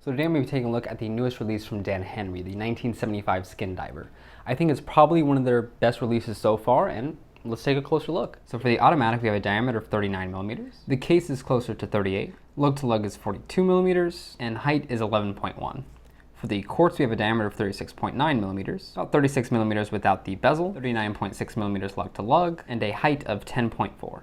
So today I'm going to be taking a look at the newest release from Dan Henry, the 1975 Skin Diver. I think it's probably one of their best releases so far, and let's take a closer look. So for the automatic, we have a diameter of 39 millimeters. The case is closer to 38. Lug to lug is 42 millimeters, and height is 11.1. For the quartz, we have a diameter of 36.9 millimeters, about 36 millimeters without the bezel, 39.6 millimeters lug to lug, and a height of 10.4.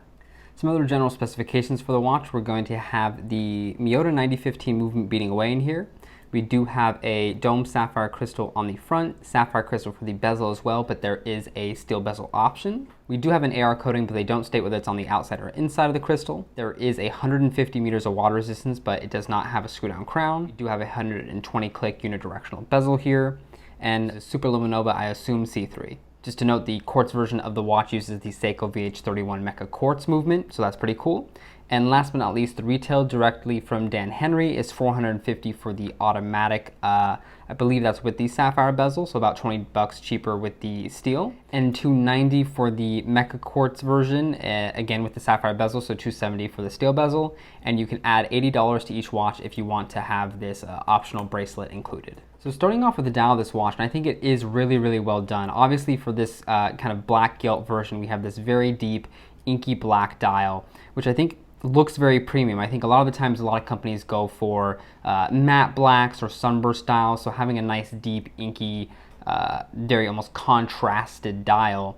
Some other general specifications for the watch: we're going to have the Miyota 9015 movement beating away in here. We do have a dome sapphire crystal on the front, sapphire crystal for the bezel as well, but there is a steel bezel option. We do have an AR coating, but they don't state whether it's on the outside or inside of the crystal. There is 150 meters of water resistance, but it does not have a screw down crown. We do have a 120 click unidirectional bezel here, and Super Luminova, I assume C3. Just to note, the quartz version of the watch uses the Seiko VH31 Mecha Quartz movement, so that's pretty cool. And last but not least, the retail directly from Dan Henry is $450 for the automatic. I believe that's with the sapphire bezel, so about $20 cheaper with the steel. And $290 for the Mecha Quartz version, again with the sapphire bezel, so $270 for the steel bezel. And you can add $80 to each watch if you want to have this optional bracelet included. So starting off with the dial of this watch, and I think it is really, really well done. Obviously for this kind of black gilt version, we have this very deep, inky black dial, which I think looks very premium. I think a lot of the times a lot of companies go for matte blacks or sunburst dials, so having a nice deep, inky, very almost contrasted dial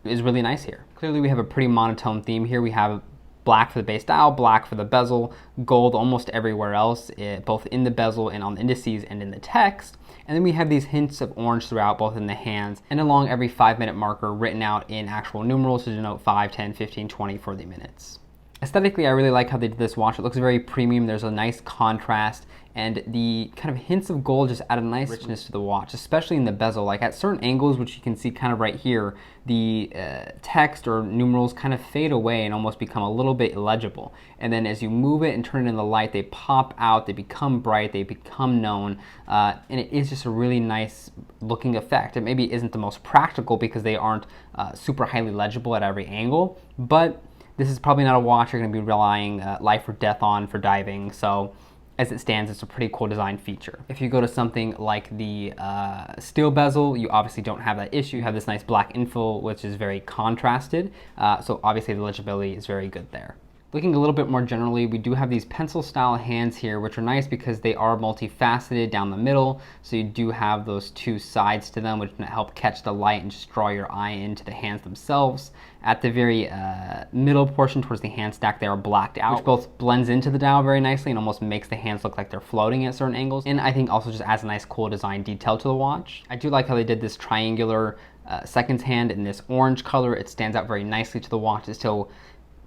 is really nice here. Clearly we have a pretty monotone theme here. We have black for the base dial, black for the bezel, gold almost everywhere else, both in the bezel and on the indices and in the text. And then we have these hints of orange throughout, both in the hands and along every 5-minute marker written out in actual numerals to denote 5, 10, 15, 20 for the minutes. Aesthetically, I really like how they did this watch. It looks very premium. There's a nice contrast, and the kind of hints of gold just add a nice richness to the watch, especially in the bezel. Like at certain angles, which you can see kind of right here, the text or numerals kind of fade away and almost become a little bit illegible. And then as you move it and turn it in the light, they pop out, they become bright, they become known, and it is just a really nice looking effect. It maybe isn't the most practical because they aren't super highly legible at every angle, but this is probably not a watch you're going to be relying life or death on for diving, so as it stands, it's a pretty cool design feature. If you go to something like the steel bezel, you obviously don't have that issue. You have this nice black infill, which is very contrasted, so obviously the legibility is very good there. Looking a little bit more generally, we do have these pencil style hands here, which are nice because they are multifaceted down the middle. So you do have those two sides to them, which help catch the light and just draw your eye into the hands themselves. At the very middle portion towards the hand stack, they are blacked out, which both blends into the dial very nicely and almost makes the hands look like they're floating at certain angles. And I think also just adds a nice cool design detail to the watch. I do like how they did this triangular seconds hand in this orange color. It stands out very nicely to the watch. It still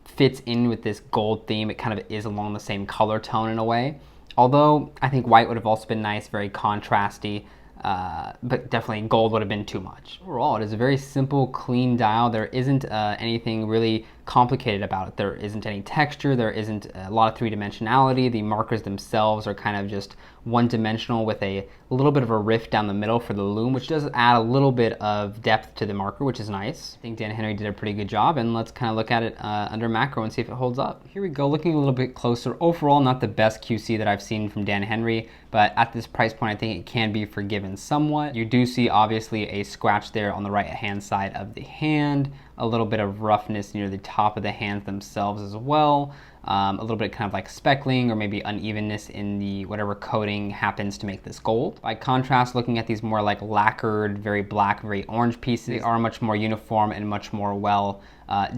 fits in with this gold theme. It kind of is along the same color tone in a way. Although I think white would have also been nice, very contrasty, but definitely gold would have been too much. Overall, it is a very simple, clean dial. There isn't anything really complicated about it. There isn't any texture. There isn't a lot of three-dimensionality. The markers themselves are kind of just one-dimensional with a little bit of a rift down the middle for the lume, which does add a little bit of depth to the marker, which is nice. I think Dan Henry did a pretty good job, and let's kind of look at it under macro and see if it holds up. Here we go, looking a little bit closer. Overall, not the best QC that I've seen from Dan Henry, but at this price point, I think it can be forgiven somewhat. You do see, obviously, a scratch there on the right-hand side of the hand, a little bit of roughness near the top of the hands themselves as well, a little bit kind of like speckling or maybe unevenness in the whatever coating happens to make this gold. By contrast, looking at these more like lacquered, very black, very orange pieces, they are much more uniform and much more well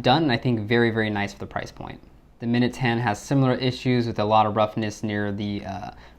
done, and I think very, very nice for the price point. The minutes hand has similar issues with a lot of roughness near the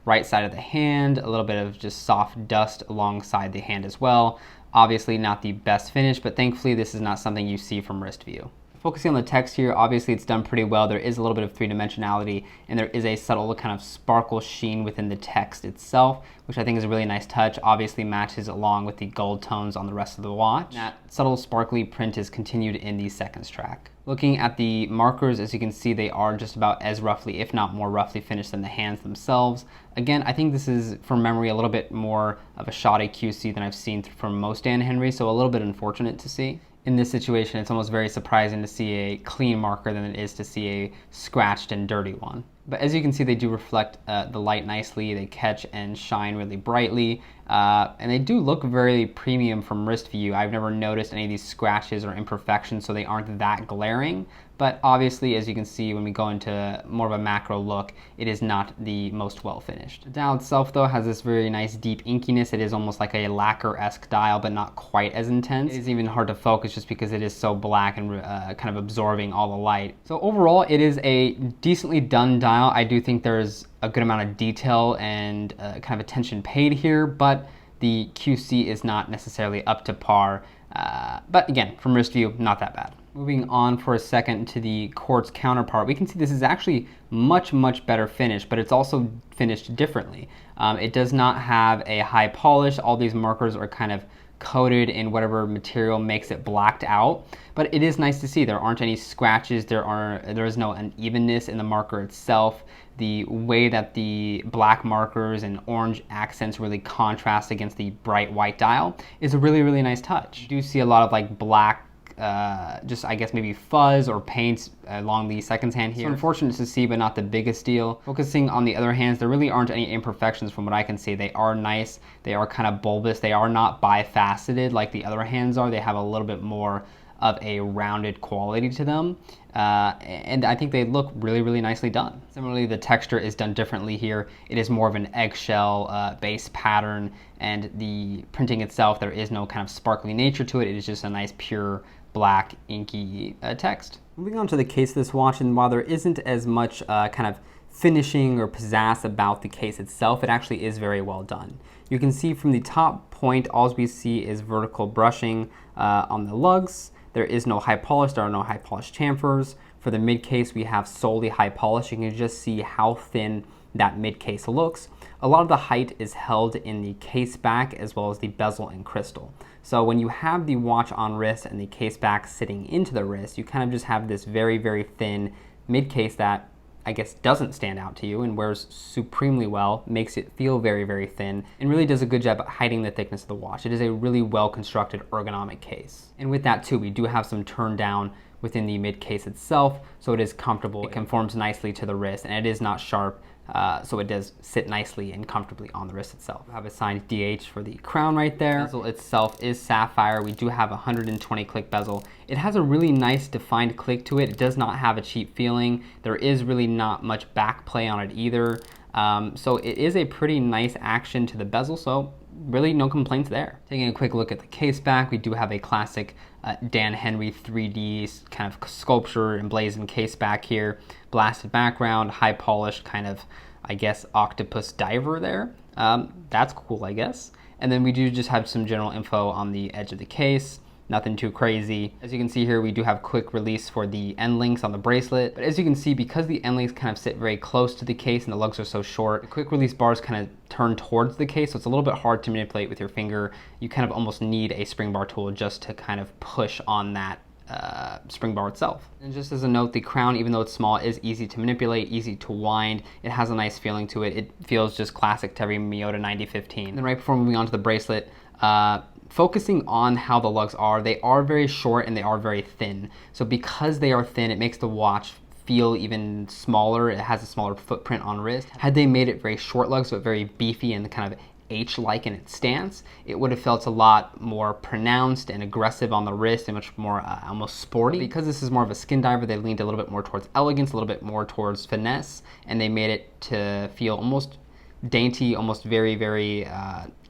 right side of the hand, a little bit of just soft dust alongside the hand as well. Obviously not the best finish, but thankfully this is not something you see from wrist view. Focusing on the text here, obviously it's done pretty well. There is a little bit of three-dimensionality, and there is a subtle kind of sparkle sheen within the text itself, which I think is a really nice touch. Obviously matches along with the gold tones on the rest of the watch. That subtle sparkly print is continued in the seconds track. Looking at the markers, as you can see, they are just about as roughly, if not more roughly finished than the hands themselves. Again, I think this is, from memory, a little bit more of a shoddy QC than I've seen from most Dan Henry, so a little bit unfortunate to see. in this situation, it's almost very surprising to see a clean marker than it is to see a scratched and dirty one. But as you can see, they do reflect the light nicely. They catch and shine really brightly. And they do look very premium from wrist view. I've never noticed any of these scratches or imperfections, so they aren't that glaring. But obviously, as you can see, when we go into more of a macro look, it is not the most well finished. The dial itself, though, has this very nice deep inkiness. It is almost like a lacquer-esque dial, but not quite as intense. It is even hard to focus just because it is so black and kind of absorbing all the light. So overall, it is a decently done dial. I do think there's a good amount of detail and kind of attention paid here, but the QC is not necessarily up to par. But again, from wrist view, not that bad. Moving on for a second to the quartz counterpart, we can see this is actually much better finished, but it's also finished differently. It does not have a high polish. All these markers are kind of coated in whatever material makes it blacked out, but it is nice to see there aren't any scratches. There is no unevenness in the marker itself. The way that the black markers and orange accents really contrast against the bright white dial is a really nice touch. You do see a lot of like black just I guess maybe fuzz or paint along the seconds hand here. So unfortunate to see, but not the biggest deal. Focusing on the other hands, there really aren't any imperfections from what I can see. They are nice. They are kind of bulbous. They are not bifaceted like the other hands are. They have a little bit more of a rounded quality to them. And I think they look really nicely done. Similarly, the texture is done differently here. It is more of an eggshell base pattern, and the printing itself, there is no kind of sparkly nature to it. It is just a nice pure black inky text. Moving on to the case of this watch, and while there isn't as much kind of finishing or pizzazz about the case itself, it actually is very well done. You can see from the top point, all we see is vertical brushing on the lugs. There is no high polish, there are no high polish chamfers. For the mid case, we have solely high polish. You can just see how thin that mid case looks. A lot of the height is held in the case back as well as the bezel and crystal. So when you have the watch on wrist and the case back sitting into the wrist, you kind of just have this very thin mid case that I guess doesn't stand out to you and wears supremely well, makes it feel very thin, and really does a good job at hiding the thickness of the watch. It is a really well constructed ergonomic case. And with that too, we do have some turn down within the mid case itself, so it is comfortable. It conforms nicely to the wrist, and it is not sharp, so it does sit nicely and comfortably on the wrist itself. We have a signed DH for the crown right there. The bezel itself is sapphire. We do have a 120 click bezel. It has a really nice defined click to it. It does not have a cheap feeling. There is really not much back play on it either. So it is a pretty nice action to the bezel, so really no complaints there. Taking a quick look at the case back, we do have a classic Dan Henry 3D kind of sculpture emblazoned case back here. Blasted background, high polished kind of, I guess, octopus diver there. That's cool, I guess. And then we do just have some general info on the edge of the case. Nothing too crazy. As you can see here, we do have quick release for the end links on the bracelet. But as you can see, because the end links kind of sit very close to the case and the lugs are so short, the quick release bars kind of turn towards the case, so it's a little bit hard to manipulate with your finger. You kind of almost need a spring bar tool just to kind of push on that spring bar itself. And just as a note, the crown, even though it's small, is easy to manipulate, easy to wind. It has a nice feeling to it. It feels just classic to every Miyota 9015. And then right before moving on to the bracelet, focusing on how the lugs are, they are very short and they are very thin. So because they are thin, it makes the watch feel even smaller. It has a smaller footprint on wrist. Had they made it very short lugs, but very beefy and kind of H-like in its stance, it would have felt a lot more pronounced and aggressive on the wrist and much more almost sporty. Because this is more of a skin diver, they leaned a little bit more towards elegance, a little bit more towards finesse, and they made it to feel almost dainty, almost very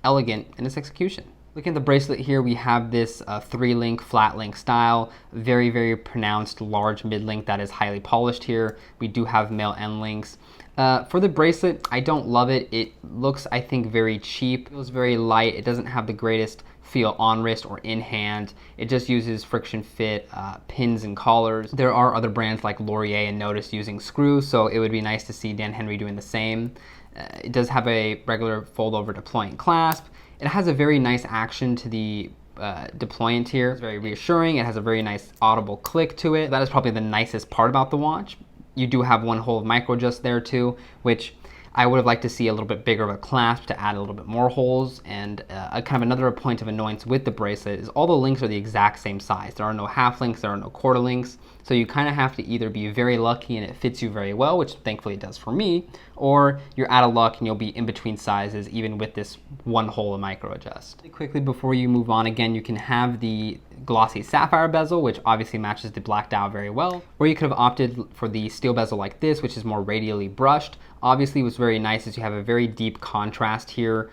elegant in its execution. Looking at the bracelet here, we have this 3-link, flat link style, very pronounced large mid-link that is highly polished here. We do have male end links. For the bracelet, I don't love it. It looks, I think, very cheap. It feels very light. It doesn't have the greatest feel on wrist or in hand. It just uses friction fit pins and collars. There are other brands like Laurier and Notice using screws, so it would be nice to see Dan Henry doing the same. It does have a regular fold over deployant clasp. It has a very nice action to the deployant here. It's very reassuring. It has a very nice audible click to it. That is probably the nicest part about the watch. You do have one hole of micro adjust there too, which I would have liked to see a little bit bigger of a clasp to add a little bit more holes. And kind of another point of annoyance with the bracelet is all the links are the exact same size. There are no half links, there are no quarter links. So you kind of have to either be very lucky and it fits you very well, which thankfully it does for me, or you're out of luck and you'll be in between sizes even with this one hole and micro adjust. Quickly before you move on, again, you can have the glossy sapphire bezel, which obviously matches the black dial very well, or you could have opted for the steel bezel like this, which is more radially brushed. Obviously what's very nice is you have a very deep contrast here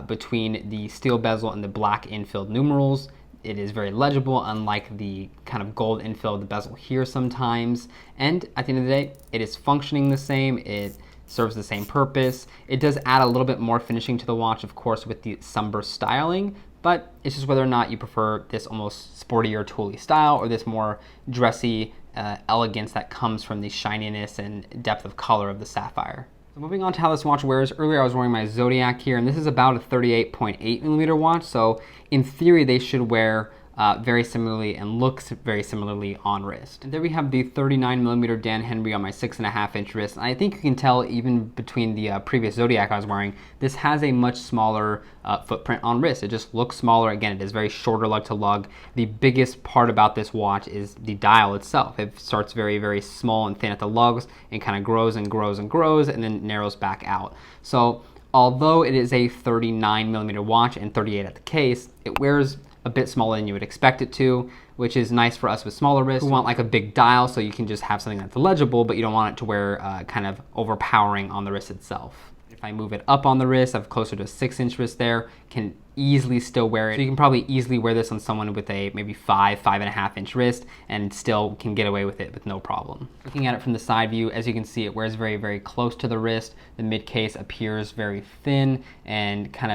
between the steel bezel and the black infilled numerals. It is very legible, unlike the kind of gold infill of the bezel here sometimes. And at the end of the day, it is functioning the same. It serves the same purpose. It does add a little bit more finishing to the watch, of course, with the sunburst styling, but it's just whether or not you prefer this almost sportier tooly style or this more dressy elegance that comes from the shininess and depth of color of the sapphire. So moving on to how this watch wears, earlier I was wearing my Zodiac here, and this is about a 38.8 millimeter watch, so in theory they should wear very similarly and looks very similarly on wrist. And there we have the 39 millimeter Dan Henry on my 6.5 inch wrist. And I think you can tell even between the previous Zodiac I was wearing, this has a much smaller footprint on wrist. It just looks smaller. Again, it is very shorter lug to lug. The biggest part about this watch is the dial itself. It starts very, very small and thin at the lugs and kind of grows and grows and grows and then narrows back out. So although it is a 39 millimeter watch and 38 at the case, it wears a bit smaller than you would expect it to, which is nice for us with smaller wrists who want like a big dial so you can just have something that's legible, but you don't want it to wear kind of overpowering on the wrist itself. If I move it up on the wrist, I have closer to a 6-inch wrist there, can easily still wear it. So you can probably easily wear this on someone with a maybe 5.5 inch wrist and still can get away with it with no problem. Looking at it from the side view, as you can see, it wears very, very close to the wrist. The mid case appears very thin and kind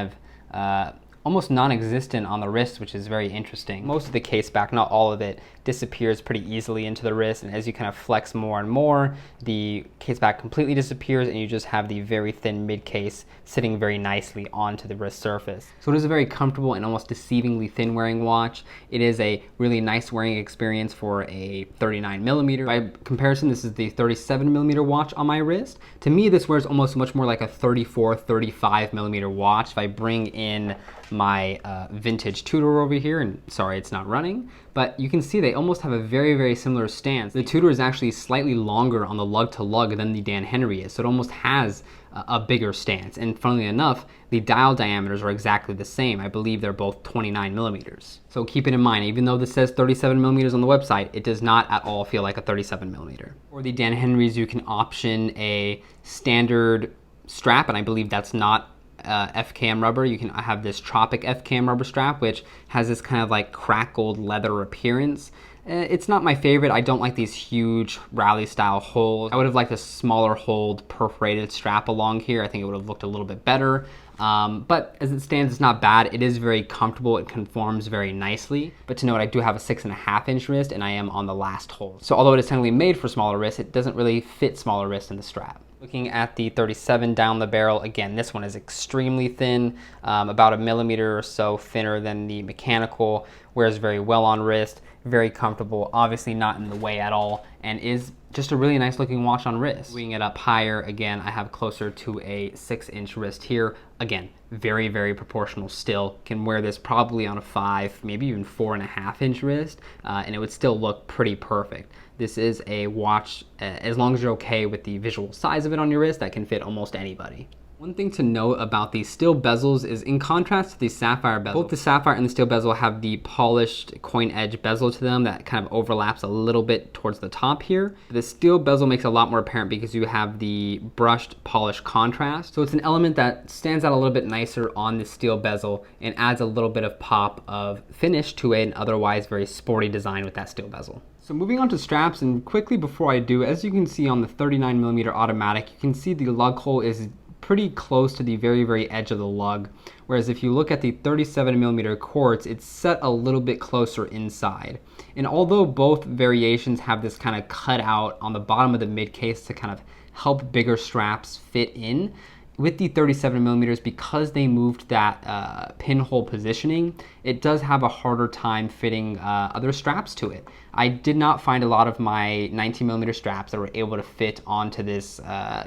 of almost non-existent on the wrist, which is very interesting. Most of the case back, not all of it, disappears pretty easily into the wrist, and as you kind of flex more and more, the case back completely disappears and you just have the very thin mid case sitting very nicely onto the wrist surface. So it is a very comfortable and almost deceivingly thin wearing watch. It is a really nice wearing experience for a 39 millimeter. By comparison, this is the 37 millimeter watch on my wrist. To me, this wears almost much more like a 34, 35 millimeter watch. If I bring in my vintage Tudor over here, and sorry it's not running, but you can see they almost have a very, very similar stance. The Tudor is actually slightly longer on the lug to lug than the Dan Henry is, so it almost has a bigger stance. And funnily enough, the dial diameters are exactly the same. I believe they're both 29 millimeters. So keep it in mind, even though this says 37 millimeters on the website, it does not at all feel like a 37 millimeter. For the Dan Henrys, you can option a standard strap, and I believe that's not FKM rubber. You can have this Tropic FKM rubber strap, which has this kind of like crackled leather appearance. It's not my favorite. I don't like these huge rally style holes. I would have liked a smaller hold perforated strap along here. I think it would have looked a little bit better. But as it stands, it's not bad. It is very comfortable. It conforms very nicely. But to note, I do have a 6.5 inch wrist and I am on the last hole. So although it is technically made for smaller wrists, it doesn't really fit smaller wrists in the strap. Looking at the 37 down the barrel, again, this one is extremely thin, about a millimeter or so thinner than the mechanical, wears very well on wrist, very comfortable, obviously not in the way at all, and is just a really nice looking watch on wrist. Moving it up higher, again, I have closer to a 6-inch wrist here. Again, very, very proportional still. Can wear this probably on a 5, maybe even 4.5 inch wrist, and it would still look pretty perfect. This is a watch, as long as you're okay with the visual size of it on your wrist, that can fit almost anybody. One thing to note about these steel bezels is, in contrast to the sapphire bezel, both the sapphire and the steel bezel have the polished coin edge bezel to them that kind of overlaps a little bit towards the top here. The steel bezel makes it a lot more apparent because you have the brushed polished contrast. So it's an element that stands out a little bit nicer on the steel bezel and adds a little bit of pop of finish to an otherwise very sporty design with that steel bezel. So moving on to straps, and quickly before I do, as you can see on the 39 millimeter automatic, you can see the lug hole is pretty close to the very, very edge of the lug. Whereas if you look at the 37 millimeter quartz, it's set a little bit closer inside. And although both variations have this kind of cut out on the bottom of the mid case to kind of help bigger straps fit in, with the 37 millimeters, because they moved that pinhole positioning, it does have a harder time fitting other straps to it. I did not find a lot of my 19 millimeter straps that were able to fit onto this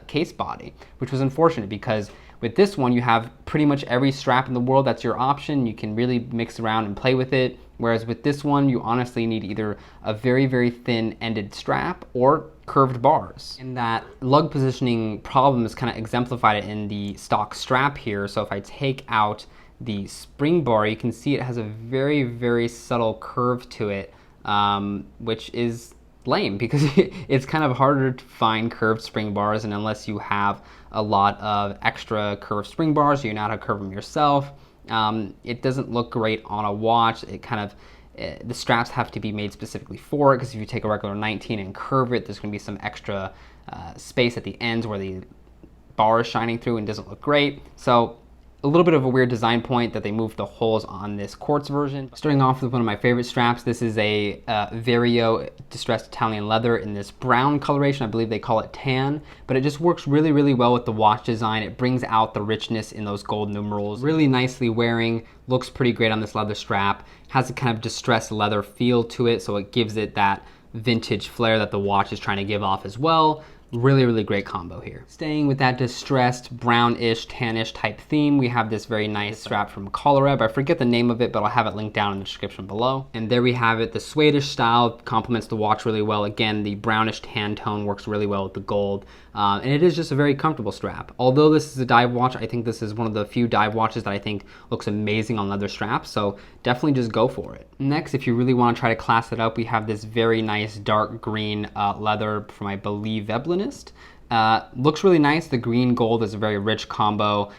case body, which was unfortunate because with this one, you have pretty much every strap in the world that's your option. You can really mix around and play with it. Whereas with this one, you honestly need either a very, very thin ended strap or curved bars. And that lug positioning problem is kind of exemplified in the stock strap here. So if I take out the spring bar, you can see it has a very, very subtle curve to it, which is lame because it's kind of harder to find curved spring bars, and unless you have a lot of extra curved spring bars, you know how to curve them yourself, it doesn't look great on a watch. It kind of the straps have to be made specifically for it, because if you take a regular 19 and curve it, there's going to be some extra space at the ends where the bar is shining through and doesn't look great. So a little bit of a weird design point that they moved the holes on this quartz version. Starting off with one of my favorite straps, this is a Vario distressed Italian leather in this brown coloration. I believe they call it tan, but it just works really, really well with the watch design. It brings out the richness in those gold numerals. Really nicely wearing, looks pretty great on this leather strap. Has a kind of distressed leather feel to it, so it gives it that vintage flair that the watch is trying to give off as well. Really, really great combo here. Staying with that distressed brownish, tannish type theme, we have this very nice strap from Colareb. I forget the name of it, but I'll have it linked down in the description below. And there we have it. The suede-ish style complements the watch really well. Again, the brownish tan tone works really well with the gold. And it is just a very comfortable strap. Although this is a dive watch, I think this is one of the few dive watches that I think looks amazing on leather straps, so definitely just go for it. Next, if you really want to try to class it up, we have this very nice dark green leather from, I believe, Veblenist. Looks really nice. The green gold is a very rich combo,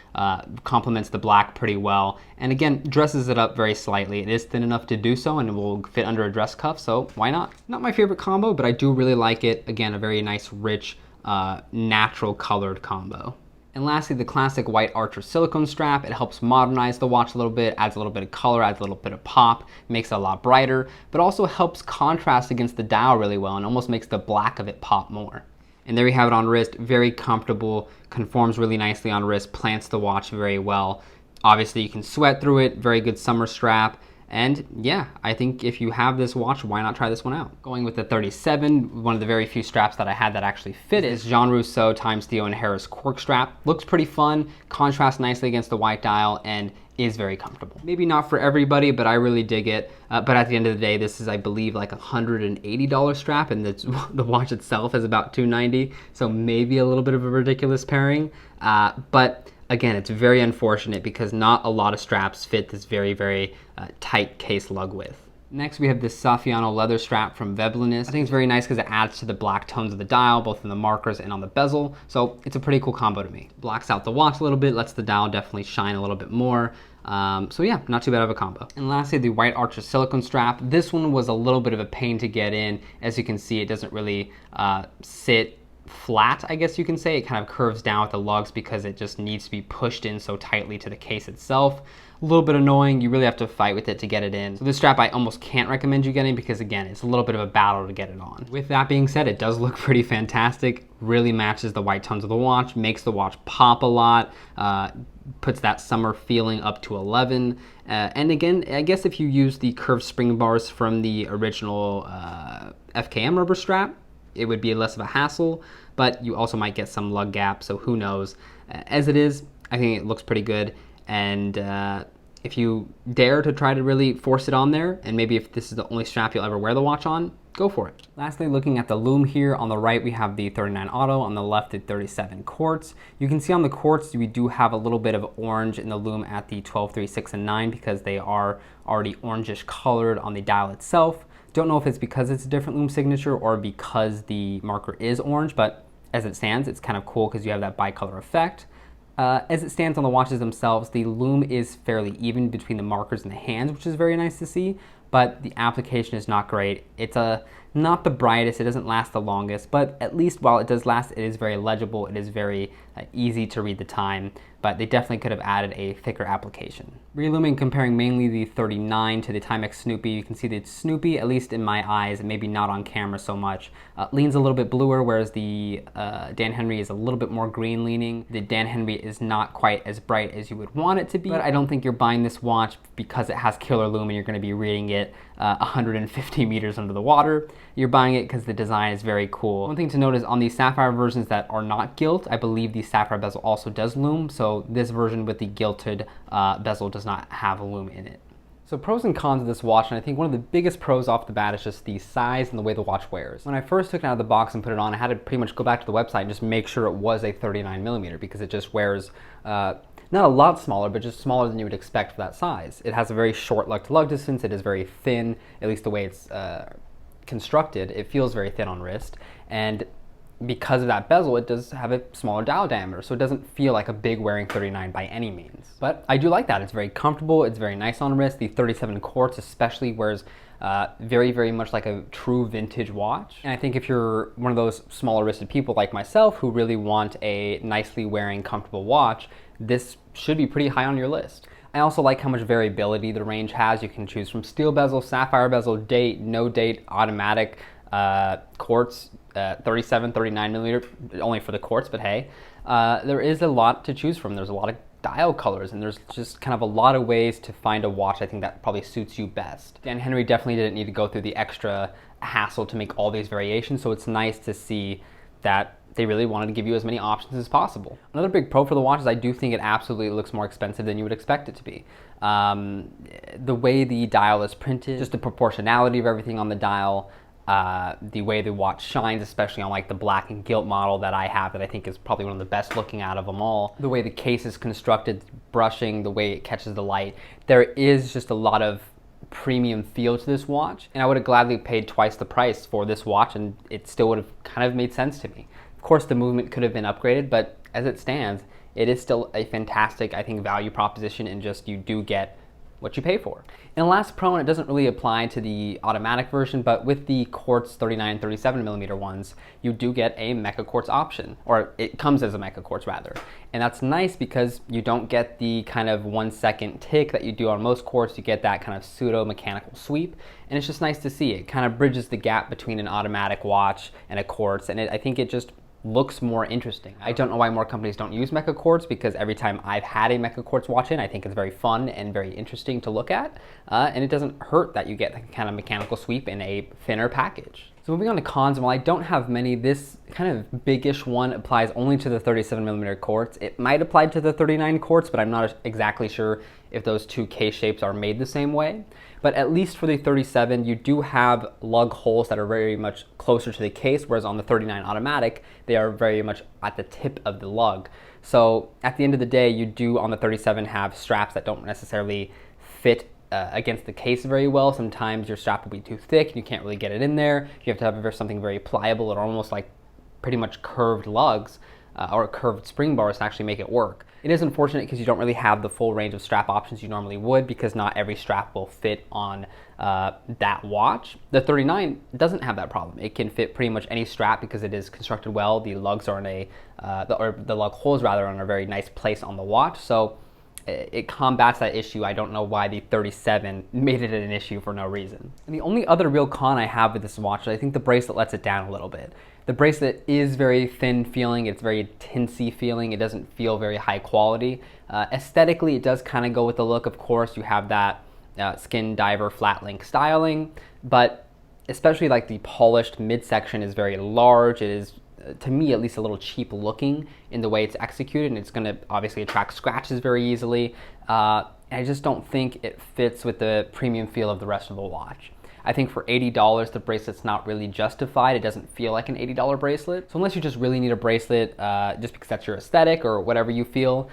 complements the black pretty well, and again, dresses it up very slightly. It is thin enough to do so, and it will fit under a dress cuff, so why not? Not my favorite combo, but I do really like it. Again, a very nice, rich, natural colored combo. And lastly, the classic white Archer silicone strap. It helps modernize the watch a little bit, adds a little bit of color, adds a little bit of pop, makes it a lot brighter, but also helps contrast against the dial really well and almost makes the black of it pop more. And there we have it on wrist, very comfortable, conforms really nicely on wrist, plants the watch very well. Obviously you can sweat through it, very good summer strap. And yeah, I think if you have this watch, why not try this one out? Going with the 37, one of the very few straps that I had that actually fit is Jean Rousseau times Theo and Harris cork strap. Looks pretty fun, contrasts nicely against the white dial, and is very comfortable. Maybe not for everybody, but I really dig it. But at the end of the day, this is, I believe, like a $180 strap, and the watch itself is about $290, so maybe a little bit of a ridiculous pairing. But again, it's very unfortunate because not a lot of straps fit this very, very tight case lug width. Next, we have this Saffiano leather strap from Veblenist. I think it's very nice because it adds to the black tones of the dial, both in the markers and on the bezel. So it's a pretty cool combo to me. Blacks out the watch a little bit, lets the dial definitely shine a little bit more. So yeah, not too bad of a combo. And lastly, the white Archer silicone strap. This one was a little bit of a pain to get in. As you can see, it doesn't really sit flat, I guess you can say. It kind of curves down with the lugs because it just needs to be pushed in so tightly to the case itself. A little bit annoying. You really have to fight with it to get it in. So this strap I almost can't recommend you getting because, again, it's a little bit of a battle to get it on. With that being said, it does look pretty fantastic. Really matches the white tones of the watch, makes the watch pop a lot, puts that summer feeling up to 11. And again, I guess if you use the curved spring bars from the original FKM rubber strap, it would be less of a hassle, but you also might get some lug gap, so who knows. As it is, I think it looks pretty good, and if you dare to try to really force it on there, and maybe if this is the only strap you'll ever wear the watch on, go for it. Lastly, looking at the Lume here, on the right we have the 39 Auto, on the left the 37 Quartz. You can see on the Quartz we do have a little bit of orange in the Lume at the 12, 3, 6, and 9 because they are already orangish colored on the dial itself. Don't know if it's because it's a different Lume signature or because the marker is orange, but as it stands, it's kind of cool because you have that bicolor effect. As it stands on the watches themselves, the Lume is fairly even between the markers and the hands, which is very nice to see, but the application is not great. It's a Not the brightest, it doesn't last the longest, but at least while it does last, it is very legible, it is very easy to read the time, but they definitely could have added a thicker application. Relume, comparing mainly the 39 to the Timex Snoopy, you can see that Snoopy, at least in my eyes, and maybe not on camera so much, leans a little bit bluer, whereas the Dan Henry is a little bit more green leaning. The Dan Henry is not quite as bright as you would want it to be, but I don't think you're buying this watch because it has killer lume and you're going to be reading it 150 meters under the water. You're buying it because the design is very cool. One thing to note is on the sapphire versions that are not gilt, I believe the sapphire bezel also does lume, so this version with the gilted bezel does not have a lume in it. So pros and cons of this watch, and I think one of the biggest pros off the bat is just the size and the way the watch wears. When I first took it out of the box and put it on, I had to pretty much go back to the website and just make sure it was a 39 millimeter because it just wears not a lot smaller, but just smaller than you would expect for that size. It has a very short lug-to-lug distance. It is very thin, at least the way it's constructed. It feels very thin on wrist, and because of that bezel, it does have a smaller dial diameter, so it doesn't feel like a big wearing 39 by any means. But I do like that. It's very comfortable. It's very nice on wrist. The 37 quartz especially wears very, very much like a true vintage watch. And I think if you're one of those smaller wristed people like myself who really want a nicely wearing, comfortable watch, this should be pretty high on your list. I also like how much variability the range has. You can choose from steel bezel, sapphire bezel, date, no date, automatic, quartz, 37, 39 millimeter, only for the quartz, but hey. There is a lot to choose from. There's a lot of dial colors, and there's just kind of a lot of ways to find a watch I think that probably suits you best. Dan Henry definitely didn't need to go through the extra hassle to make all these variations, so it's nice to see that they really wanted to give you as many options as possible. Another big pro for the watch is I do think it absolutely looks more expensive than you would expect it to be. The way the dial is printed, just the proportionality of everything on the dial, the way the watch shines, especially on like the black and gilt model that I have that I think is probably one of the best looking out of them all. The way the case is constructed, brushing, the way it catches the light. There is just a lot of premium feel to this watch, and I would have gladly paid twice the price for this watch and it still would have kind of made sense to me. Of course, the movement could have been upgraded, but as it stands, it is still a fantastic, I think, value proposition, and just you do get what you pay for. And the last pro, and it doesn't really apply to the automatic version, but with the quartz 39 and 37 millimeter ones, you do get a mecha quartz option, or it comes as a mecha quartz rather. And that's nice because you don't get the kind of 1 second tick that you do on most quartz. You get that kind of pseudo mechanical sweep, and it's just nice to see. It kind of bridges the gap between an automatic watch and a quartz, and I think it just looks more interesting. I don't know why more companies don't use mecha quartz, because every time I've had a mecha quartz watch in, I think it's very fun and very interesting to look at, and it doesn't hurt that you get the kind of mechanical sweep in a thinner package. So moving on to cons, while I don't have many, this kind of biggish one applies only to the 37 millimeter quartz. It might apply to the 39 quartz, but I'm not exactly sure if those two case shapes are made the same way. But at least for the 37, you do have lug holes that are very much closer to the case, whereas on the 39 automatic, they are very much at the tip of the lug. So at the end of the day, you do on the 37 have straps that don't necessarily fit against the case very well. Sometimes your strap will be too thick and you can't really get it in there. You have to have something very pliable or almost like pretty much curved lugs or curved spring bars to actually make it work. It is unfortunate because you don't really have the full range of strap options you normally would, because not every strap will fit on that watch. The 39 doesn't have that problem. It can fit pretty much any strap because it is constructed well. The lugs are in the lug holes rather are in a very nice place on the watch. So it combats that issue. I don't know why the 37 made it an issue for no reason. And the only other real con I have with this watch is I think the bracelet lets it down a little bit. The bracelet is very thin feeling, it's very tinsy feeling, it doesn't feel very high quality. Aesthetically, it does kind of go with the look, of course. You have that skin diver flat link styling, but especially like the polished midsection is very large. It is, to me at least, a little cheap looking in the way it's executed, and it's going to obviously attract scratches very easily. And I just don't think it fits with the premium feel of the rest of the watch. I think for $80, the bracelet's not really justified. It doesn't feel like an $80 bracelet. So unless you just really need a bracelet, just because that's your aesthetic or whatever you feel,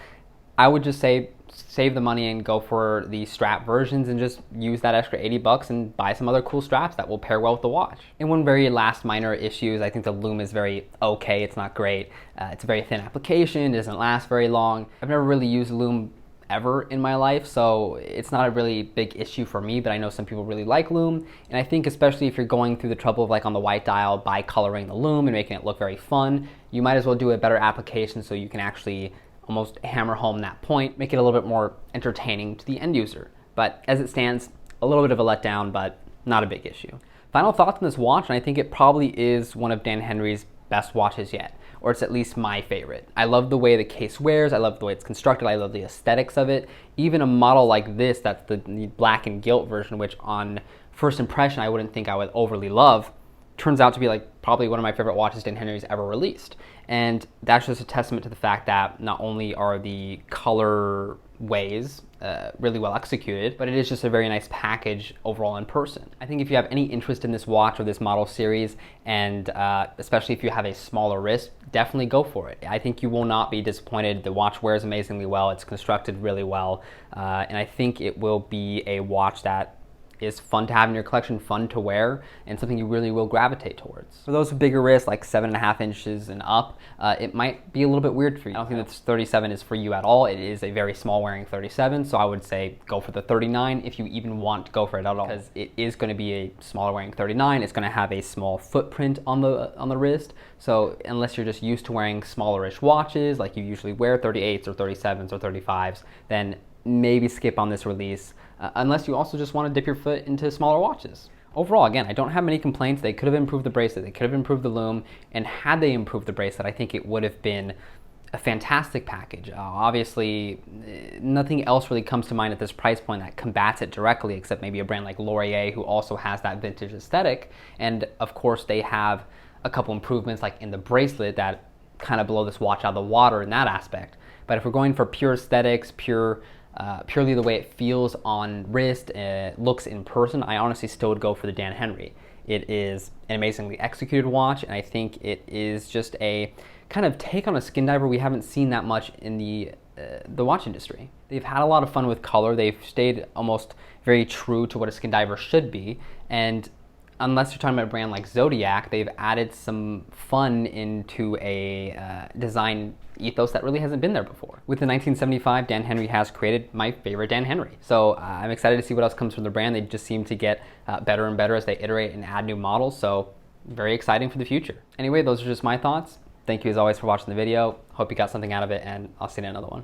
I would just say save the money and go for the strap versions and just use that extra 80 bucks and buy some other cool straps that will pair well with the watch. And one very last minor issue is I think the Lume is very okay. It's not great. It's a very thin application. It doesn't last very long. I've never really used Lume ever in my life, so it's not a really big issue for me, but I know some people really like Lume, and I think especially if you're going through the trouble of, like, on the white dial, bi-coloring the Lume and making it look very fun, you might as well do a better application so you can actually almost hammer home that point, make it a little bit more entertaining to the end user. But as it stands, a little bit of a letdown, but not a big issue. Final thoughts on this watch, and I think it probably is one of Dan Henry's best watches yet, or it's at least my favorite. I love the way the case wears, I love the way it's constructed, I love the aesthetics of it. Even a model like this, that's the black and gilt version, which on first impression I wouldn't think I would overly love, turns out to be like probably one of my favorite watches Dan Henry's ever released. And that's just a testament to the fact that not only are the color ways really well executed, but it is just a very nice package overall in person. I think if you have any interest in this watch or this model series, and especially if you have a smaller wrist, definitely go for it. I think you will not be disappointed. The watch wears amazingly well, it's constructed really well, and I think it will be a watch that is fun to have in your collection, fun to wear, and something you really will gravitate towards. For those with bigger wrists, like 7.5 inches and up, it might be a little bit weird for you. I don't think that 37 is for you at all. It is a very small wearing 37, so I would say go for the 39 if you even want to go for it at all, because it is going to be a smaller wearing 39. It's going to have a small footprint on the wrist, so unless you're just used to wearing smallerish watches, like you usually wear 38s or 37s or 35s, then maybe skip on this release, unless you also just want to dip your foot into smaller watches. Overall, again, I don't have many complaints. They could have improved the bracelet, they could have improved the Lume, and had they improved the bracelet, I think it would have been a fantastic package. Obviously, nothing else really comes to mind at this price point that combats it directly, except maybe a brand like Laurier, who also has that vintage aesthetic, and of course they have a couple improvements like in the bracelet that kind of blow this watch out of the water in that aspect. But if we're going for pure aesthetics, purely the way it feels on wrist, looks in person, I honestly still would go for the Dan Henry. It is an amazingly executed watch, and I think it is just a kind of take on a skin diver we haven't seen that much in the watch industry. They've had a lot of fun with color. They've stayed almost very true to what a skin diver should be, and unless you're talking about a brand like Zodiac, they've added some fun into a design ethos that really hasn't been there before. With the 1975, Dan Henry has created my favorite Dan Henry. So I'm excited to see what else comes from the brand. They just seem to get better and better as they iterate and add new models, so very exciting for the future. Anyway, those are just my thoughts. Thank you as always for watching the video. Hope you got something out of it, and I'll see you in another one.